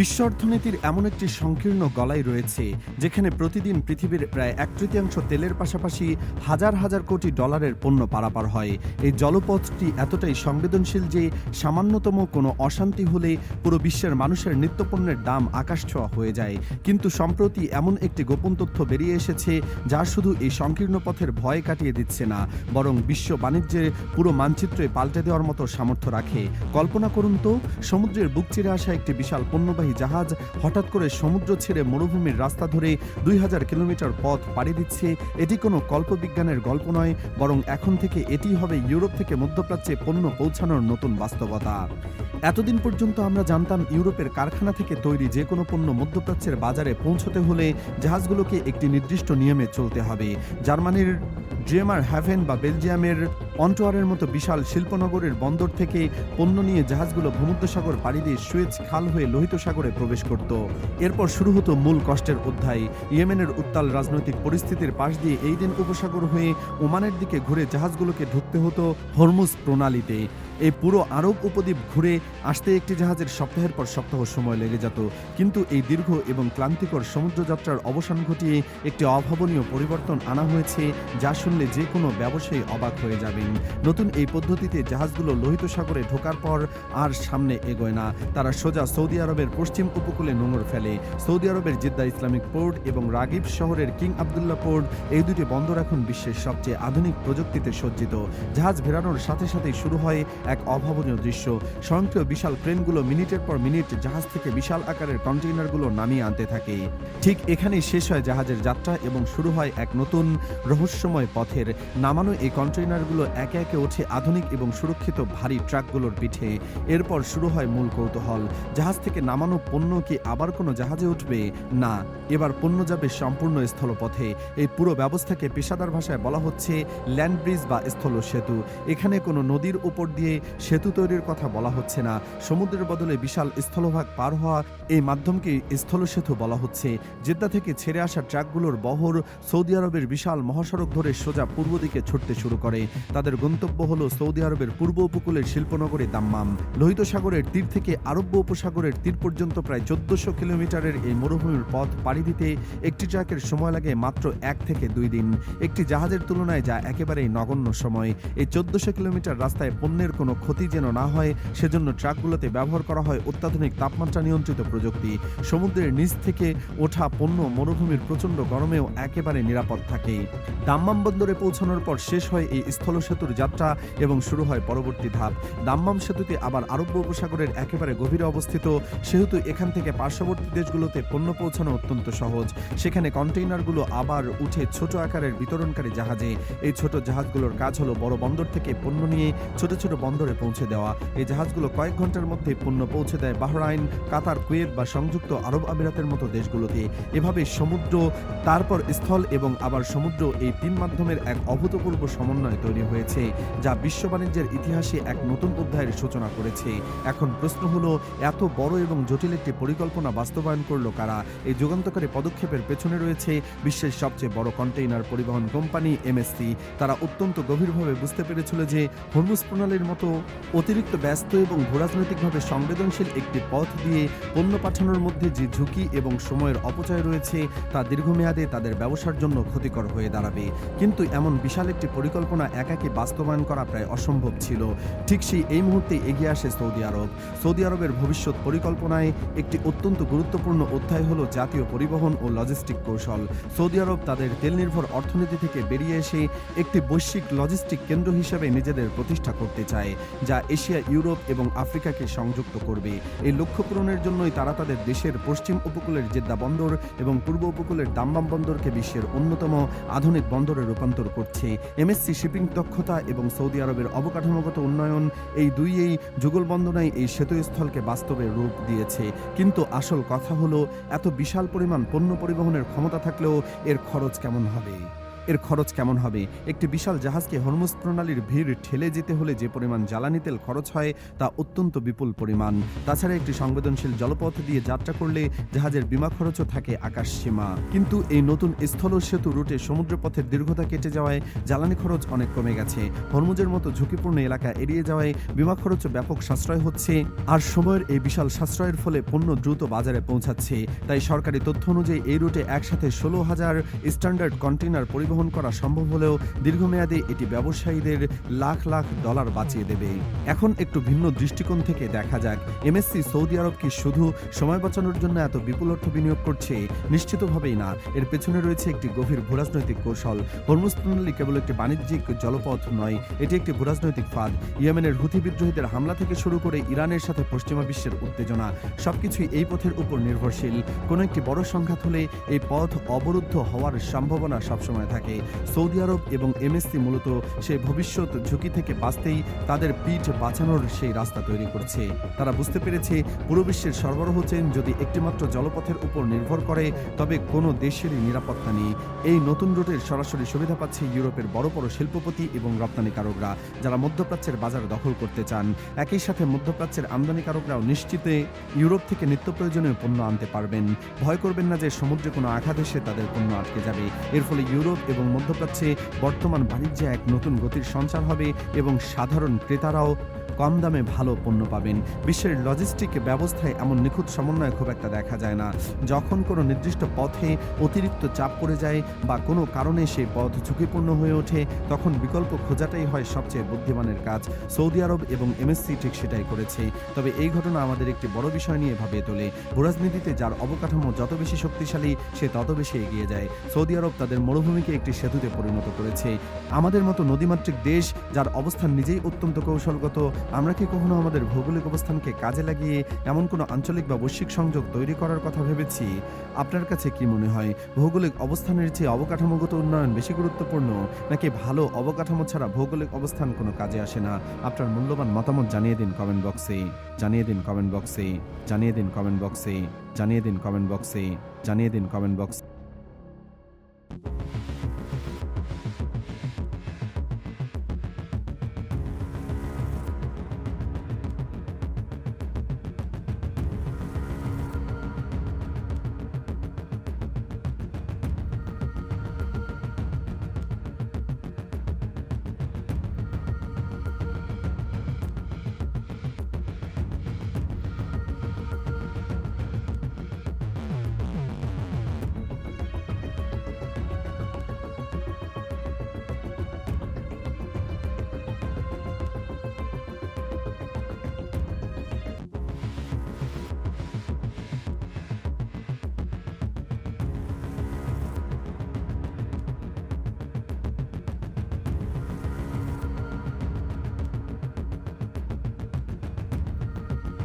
বিশ্ব অর্থনীতির এমন একটি সংকীর্ণ গলায় রয়েছে যেখানে প্রতিদিন পৃথিবীর প্রায় 1/3 তেলের পাশাপাশি হাজার হাজার কোটি ডলারের পণ্য পারাপার হয়। এই জলপথটি এতটাই সংবেদনশীল যে সামান্যতম কোনো অশান্তি হলে পুরো বিশ্বের মানুষের নিত্যপণ্যের দাম আকাশছোঁয়া হয়ে যায়। কিন্তু সম্প্রতি এমন একটি গোপন তথ্য বেরিয়ে এসেছে যা শুধু এই সংকীর্ণ পথের ভয় কাটিয়ে দিচ্ছে না, বরং বিশ্ব বাণিজ্যের পুরো মানচিত্রে পাল্টে দেওয়ার মতো সামর্থ্য রাখে। কল্পনা করুন তো, সমুদ্রের বুক চিরে আসা একটি বিশাল পণ্যবাহী জাহাজ হঠাৎ করে সমুদ্র ছেড়ে মরুভূমির রাস্তা ধরে 2000 কিলোমিটার পথ পাড়ি দিচ্ছে। এটি কোনো কল্পবিজ্ঞানের গল্প নয়, বরং এখন থেকে এটি হবে ইউরোপ থেকে মধ্যপ্রাচ্যে পণ্য পৌঁছানোর নতুন বাস্তবতা। এতদিন পর্যন্ত আমরা জানতাম ইউরোপের কারখানা থেকে তৈরি যে কোনো পণ্য মধ্যপ্রাচ্যের বাজারে পৌঁছতে হলে জাহাজগুলোকে একটি নির্দিষ্ট নিয়মে চলতে হবে। জার্মানির ড্রেমার হ্যাভেন বা বেলজিয়ামের অন্টোয়ারের মতো বিশাল শিল্পনগরের বন্দর থেকে পণ্য নিয়ে জাহাজগুলো ভূমধ্যসাগর পাড়ি দিয়ে সুয়েজ খাল হয়ে লোহিত সাগরে প্রবেশ করত। এরপর শুরু হতো মূল কষ্টের অধ্যায়। ইয়েমেনের উত্তাল রাজনৈতিক পরিস্থিতির পাশ দিয়ে এইডেন উপসাগর হয়ে ওমানের দিকে ঘুরে জাহাজগুলোকে ঢুকতে হতো হরমুজ প্রণালীতে। এই পুরো আরব উপদ্বীপ ঘুরে আসতে একটি জাহাজের সপ্তাহের পর সপ্তাহ সময় লেগে যেত। কিন্তু এই দীর্ঘ এবং ক্লান্তিকর সমুদ্রযাত্রার অবসান ঘটিয়ে একটি অভাবনীয় পরিবর্তন আনা হয়েছে যা শুনলে যে কোনো ব্যবসায়ী অবাক হয়ে যাবেন। নতুন এই পদ্ধতিতে জাহাজগুলো লোহিত সাগরে ঢোকার পর আর সামনে এগোয় না, তারা সোজা সৌদি আরবের পশ্চিম উপকূলে নোঙর ফেলে। সৌদি আরবের জিদ্দা ইসলামিক পোর্ট এবং রাগিব শহরের কিং আবদুল্লাহ পোর্ট, এই দুটি বন্দর এখন বিশ্বের সবচেয়ে আধুনিক প্রযুক্তিতে সজ্জিত। জাহাজ ভেড়ানোর সাথে সাথেই শুরু হয় এক অভাবনীয় দৃশ্য। স্বয়ংক্রিয় বিশাল ক্রেনগুলো মিনিটের পর মিনিট জাহাজ থেকে বিশাল আকারের কন্টেইনারগুলো নামিয়ে আনতে থাকে। ঠিক এখানেই শেষ হয় জাহাজের যাত্রা এবং শুরু হয় এক নতুন রহস্যময় পথের। নামানো এই কন্টেইনারগুলো একে একে ওঠে আধুনিক এবং সুরক্ষিত ভারী ট্রাকগুলোর পিঠে। এরপর শুরু হয় মূল কৌতূহল। জাহাজ থেকে নামানো পণ্য কি আবার কোনো জাহাজে উঠবে? না, এবার পণ্য যাবে সম্পূর্ণ স্থলপথে। এই পুরো ব্যবস্থাকে পেশাদার ভাষায় বলা হচ্ছে ল্যান্ড ব্রিজ বা স্থল সেতু। এখানে কোনো নদীর উপর দিয়ে সেতু তৈরির কথা বলা হচ্ছে না। সমুদ্রের বদলে বিশাল স্থলভাগ পার হওয়া এই মাধ্যমকে স্থল সেতু বলা হচ্ছে। জেদ্দা থেকে ছেড়ে আসা ট্রাকগুলোর বহর সৌদি আরবের বিশাল মহাসড়ক ধরে সোজা পূর্ব দিকে ছুটতে শুরু করে। তাদের গন্তব্য হলো সৌদি আরবের পূর্ব উপকূলের শিল্পনগরী দাম্মাম। লোহিত সাগরের তীর থেকে আরব্য উপসাগরের তীর পর্যন্ত প্রায় 1400 কিলোমিটারের এই মরুভূমির পথ পাড়ি দিতে একটি ট্রাকের সময় লাগে মাত্র 1 থেকে 2 দিন। একটি জাহাজের তুলনায় যা একেবারেই নগণ্য সময়। এই 1400 কিলোমিটার রাস্তায় পণ্যের কোনো ক্ষতি যেন না হয় সেজন্য ট্রাকগুলোতে ব্যবহার করা হয় অত্যাধুনিক তাপমাত্রা নিয়ন্ত্রিত প্রযুক্তি। সমুদ্রের নিচ থেকে ওঠা পণ্য মরুভূমির প্রচণ্ড গরমেও একেবারে নিরাপদ থাকে। দাম্মাম বন্দরে পৌঁছানোর পর শেষ হয় এই স্থল সেতুর যাত্রা এবং শুরু হয় পরবর্তী ধাপ। দাম্মাম সেতুতে আবার আরব্য উপসাগরের একেবারে গভীরে অবস্থিত, সেহেতু এখান থেকে পার্শ্ববর্তী দেশগুলোতে পণ্য পৌঁছানো অত্যন্ত সহজ। সেখানে কন্টেইনারগুলো আবার উঠে ছোট আকারের বিতরণকারী জাহাজে। এই ছোট জাহাজগুলোর কাজ হলো বড় বন্দর থেকে পণ্য নিয়ে ছোট ছোট বন্দরে পৌঁছে দেওয়া। এই জাহাজগুলো কয়েক ঘন্টার মধ্যে পণ্য পৌঁছে দেয় বাহরাইন, কাতার, কুয়েত বা সংযুক্ত আরব আমিরাতের মতো দেশগুলোতে। এভাবে সমুদ্র, তারপর স্থল এবং আবার সমুদ্র, এই তিন মাধ্যমের এক অভূতপূর্ব সমন্বয় তৈরি হয়েছে যা বিশ্ব বাণিজ্যের ইতিহাসে এক নতুন অধ্যায়ের সূচনা করেছে। এখন প্রশ্ন হলো, এত বড় এবং জটিল একটি পরিকল্পনা বাস্তবায়ন করলো কারা? এই যুগান্তকারী পদক্ষেপের পেছনে রয়েছে বিশ্বের সবচেয়ে বড় কন্টেইনার পরিবহন কোম্পানি এমএসসি। তারা অত্যন্ত গভীরভাবে বুঝতে পেরেছিল যে হরমুজ প্রণালীর মতো অতিরিক্ত ব্যস্ত এবং ভূরাজনৈতিকভাবে সংবেদনশীল একটি পথ দিয়ে পণ্য পাঠানোর মধ্যে যে ঝুঁকি এবং সময়ের অপচয় রয়েছে তা দীর্ঘমেয়াদে তাদের ব্যবসার জন্য ক্ষতিকর হয়ে দাঁড়াবে। কিন্তু এমন বিশাল একটি পরিকল্পনা একাকী বাস্তবায়ন করা প্রায় অসম্ভব ছিল। ঠিক এই মুহূর্তে এগিয়ে আসে সৌদি আরব। সৌদি আরবের ভবিষ্যৎ পরিকল্পনায় একটি অত্যন্ত গুরুত্বপূর্ণ অধ্যায় হলো জাতীয় পরিবহন ও লজিস্টিক কৌশল। সৌদি আরব তাদের তেল নির্ভর অর্থনীতি থেকে বেরিয়ে এসে একটি বৈশ্বিক লজিস্টিক কেন্দ্র হিসেবে নিজেদের প্রতিষ্ঠা করতে চায়, যা এশিয়া, ইউরোপ এবং আফ্রিকাকে সংযুক্ত করবে। এই লক্ষ্য পূরণের জন্যই তারা তাদের দেশের পশ্চিম উপকূলের জেদ্দা বন্দর এবং পূর্ব উপকূলের দাম্মাম বন্দরকে বিশ্বের অন্যতম আধুনিক বন্দরে রূপান্তর করছে। এমএসসি শিপিং দক্ষতা এবং সৌদি আরবের অবকাঠামোগত উন্নয়ন, এই দুইয়েই যুগলবন্দনায় এই সেতুস্থলকে বাস্তবে রূপ দিয়েছে। কিন্তু আসল কথা হলো, এত বিশাল পরিমাণ পণ্য পরিবহনের ক্ষমতা থাকলেও এর খরচ কেমন হবে? এর খরচ কেমন হবে? একটি বিশাল জাহাজকে হরমুজ প্রণালীর ভিড় ঠেলে যেতে হলে যে পরিমাণ জ্বালানি তেল খরচ হয় তা অত্যন্ত বিপুল পরিমাণ। তাছাড়া একটি সংবেদনশীল জলপথ দিয়ে যাত্রা করলে জাহাজের বিমা খরচও থাকে আকাশসীমা। কিন্তু এই নতুন স্থল সেতু রুটে সমুদ্রপথের দীর্ঘতা কেটে যাওয়ায় জ্বালানি খরচ অনেক কমে গেছে। হরমুজের মতো ঝুঁকিপূর্ণ এলাকা এড়িয়ে যাওয়ায় বিমা খরচও ব্যাপক সাশ্রয় হচ্ছে, আর সময়ের এই বিশাল সাশ্রয়ের ফলে পণ্য দ্রুত বাজারে পৌঁছাচ্ছে। তাই সরকারি তথ্য অনুযায়ী এই রুটে একসাথে 16,000 স্ট্যান্ডার্ড কন্টেইনার পরিবহন করা সম্ভব হলেও দীর্ঘমেয়াদে এটি ব্যবসায়ীদের লাখ লাখ ডলার বাঁচিয়ে দেবে। এখন একটু ভিন্ন দৃষ্টিকোণ থেকে দেখা যাক, এমএসসি সৌদি আরব কি শুধু সময় বাঁচানোর জন্য এত বিপুল অর্থ বিনিয়োগ করছে? নিশ্চিতভাবেই না। এর পেছনে রয়েছে একটি গভীর ভূরাজনৈতিক কৌশল। হরমুজ প্রণালী কেবল একটি বাণিজ্যিক জলপথ নয়, এটি একটি ভূরাজনৈতিক ফাঁদ। ইয়েমেনের হুথি বিদ্রোহীদের হামলা থেকে শুরু করে ইরানের সাথে পশ্চিমা বিশ্বের উত্তেজনা, সবকিছুই এই পথের উপর নির্ভরশীল। কোনো একটি বড় সংঘাত হলে এই পথ অবরুদ্ধ হওয়ার সম্ভাবনা সবসময় থাকে। সৌদি আরব এবং এমএসসি মূলত সেই ভবিষ্যৎ ঝুঁকি থেকে বাঁচতেই তাদের পিঠ বাঁচানোর সেই রাস্তা তৈরি করছে। তারা বুঝতে পেরেছে, পুরো বিশ্বের সরবরাহ চেইন যদি একটিমাত্র জলপথের উপর নির্ভর করে তবে কোনো দেশেরই নিরাপত্তা নেই। এই নতুন রুটের সরাসরি সুবিধা পাচ্ছে ইউরোপের বড় বড় শিল্পপতি এবং রপ্তানিকারকরা, যারা মধ্যপ্রাচ্যের বাজার দখল করতে চান। একই সাথে মধ্যপ্রাচ্যের আমদানিকারকরাও নিশ্চিতে ইউরোপ থেকে নিত্য প্রয়োজনীয় পণ্য আনতে পারবেন। ভয় করবেন না যে সমুদ্রে কোনো আঘাত এসে তাদের পণ্য আটকে যাবে। এর ফলে ইউরোপ এবং মধ্যপ্রাচ্যে বর্তমান বাণিজ্যে এক নতুন গতির সঞ্চার হবে এবং সাধারণ ক্রেতারাও কম দামে ভালো পণ্য পাবেন। বিশ্বের লজিস্টিক ব্যবস্থায় এমন নিখুঁত সমন্বয় খুব একটা দেখা যায় না। যখন কোনো নির্দিষ্ট পথে অতিরিক্ত চাপ পড়ে যায় বা কোনো কারণে সেই পথ ঝুঁকিপূর্ণ হয়ে ওঠে, তখন বিকল্প খোঁজাটাই হয় সবচেয়ে বুদ্ধিমানের কাজ। সৌদি আরব এবং এমএসসি ঠিক সেটাই করেছে। তবে এই ঘটনা আমাদের একটি বড় বিষয় নিয়ে ভাবিয়ে তোলে। ভূরাজনীতিতে যার অবকাঠামো যত বেশি শক্তিশালী, সে তত বেশি এগিয়ে যায়। সৌদি আরব তাদের মরুভূমিকে একটি সেতুতে পরিণত করেছে। আমাদের মতো নদীমাতৃক দেশ, যার অবস্থান নিজেই অত্যন্ত কৌশলগত, আমরা কি কখনো আমাদের ভৌগোলিক অবস্থানকে কাজে লাগিয়ে এমন কোনো আঞ্চলিক বা বৈশ্বিক সংযোগ তৈরি করার কথা ভেবেছি? আপনার কাছে কি মনে হয়, ভৌগোলিক অবস্থানের চেয়ে অবকাঠামোগত উন্নয়ন বেশি গুরুত্বপূর্ণ, নাকি ভালো অবকাঠামো ছাড়া ভৌগোলিক অবস্থান কোনো কাজে আসে না? আপনার মূল্যবান মতামত জানিয়ে দিন কমেন্ট বক্সে, জানিয়ে দিন কমেন্ট বক্সে, জানিয়ে দিন কমেন্ট বক্সে, জানিয়ে দিন কমেন্ট বক্সে, জানিয়ে দিন কমেন্ট বক্সে।